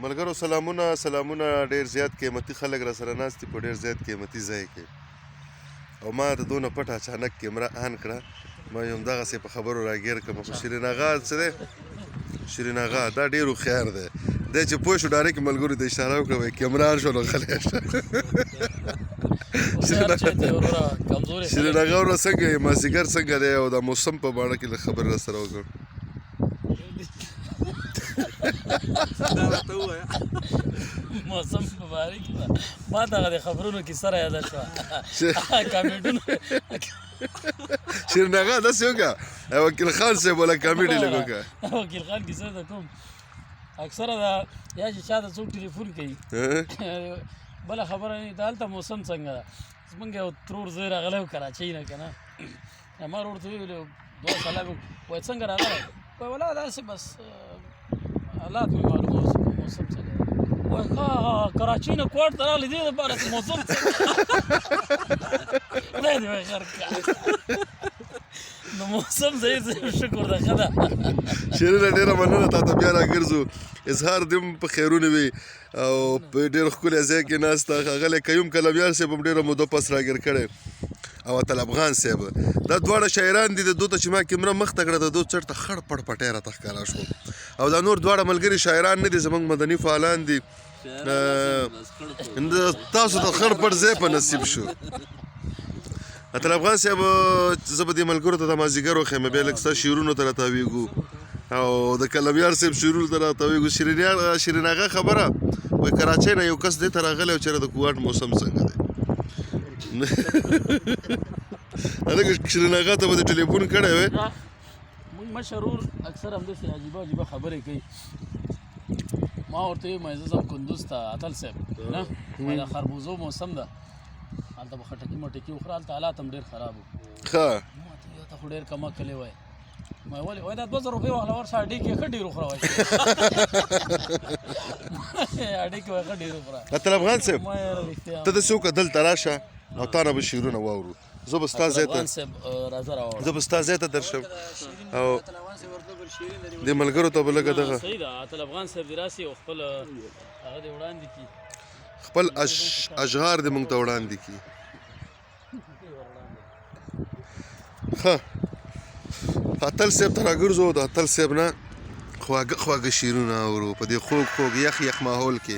ملګرو سلامونه ډېر زیات قیمتي خلک را سره ناست دي په ډېر زیات قیمتي ځای کې او ما د دونه پټه اچانک کیمره آن کړه ما یې همدغسې په خبرو راګیر کړم خو شیرین اغا څه دی شیرین اغا دا ډېر هوښیار دی دی چې پوه شو ډایرکټ ملګرو ته اشاره وکړه وایي کیمره آن شو نو غلی شه شیرین اغا ورته څنګه یې مازدیګر څنګه دی او د موسم په باره کې لږ خبرې را سره وکړه موسم مبارک ما دغه د خبرونو کیسه را یاده شوه کامیډونه شیرین اغا داسې وکړه وکیل خان صاحب ولا کامیډي لږ وکړه وکیل خان کیسه د کوم اکثره دا یا چې چا ته څوک ټلیفون کوي بله خبره نه دا هلته موسم څنګه ده زمونږ یو ترور زوی راغلی و کراچۍ نه که نه ما ورته وویلو دوه سلام وایي څنګه راغلی وایي ولا داسې بس حالات مې معلومه موسم څنګه ده وایي کراچۍ نه کوټ ته راغلی دې دپاره چې موسم څنګه خدای دې وایي خیر کړه نو موسم صحیح شکر ده ښه ده شیرینه ډېره مننه تا ته بیا راګرځو اظهار دې هم په خیرونه وي او په ډېر ښکلی ځای کې ناسته ښاغلی قیوم کلمیار صاحب هم ډېره موده پس راګیر کړی او طلب خان صاحب دا دواړه شاعران دي د دو ته چې ما کیمره مخته کړه د دو چټ ته خړ پړ پټی راته ښکاره شو او دا نور دواړه ملګري شاعران نه دي زموږ مدني فعالان دي تاسو ته خړ پړ ځای په نصیب شو طلب خان صاحب زه به دې ملګرو ته د مازدیګر وښیم بیا لږ ستا شعرونو ته راتاویږو او د کلمیار صاحب شعرونو ته راتاویږو شیرین اغا خبره وایي کراچۍ نه یو کس دې ته راغلی او چېرې د کوواټ موسم څنګه دی هلکه شیرین اغا ته به دې ټلیفون کړی وی موږ مشرور اکثر همداسې عجیبه خبرې کوي ما ورته ویم زه ځم کندوز ته اتل صاحب نه وایي د خربوزو موسم ده هلته به خټکي مټکي وخوره هلته حالات هم ډېر خراب وو ښه ما ته ته خو ډېر کمک کلی وایي ما ولې وایي دا 2000 روپۍ واخله ورشه اډې کې ښه ډېر وخوره وایي اډې کې وایي ښه ډېر وخوره طلب خان صاحب ته داسې وکړه دلته راشه او تا نه به شعرونه واورو زه به ستا ځای ته درشم او دې ملګرو ته به لږه دغه صحیح ده طلب خان صاحب دې راسي او خپل هغه دې وړاندې کړي خپل اشعار دې موږ ته وړاندې کړي ښه اتل صاحب ته راګرځو د اتل صاحب نه خواږه شعرونه اورو په دې خوږ یخ ماحول کې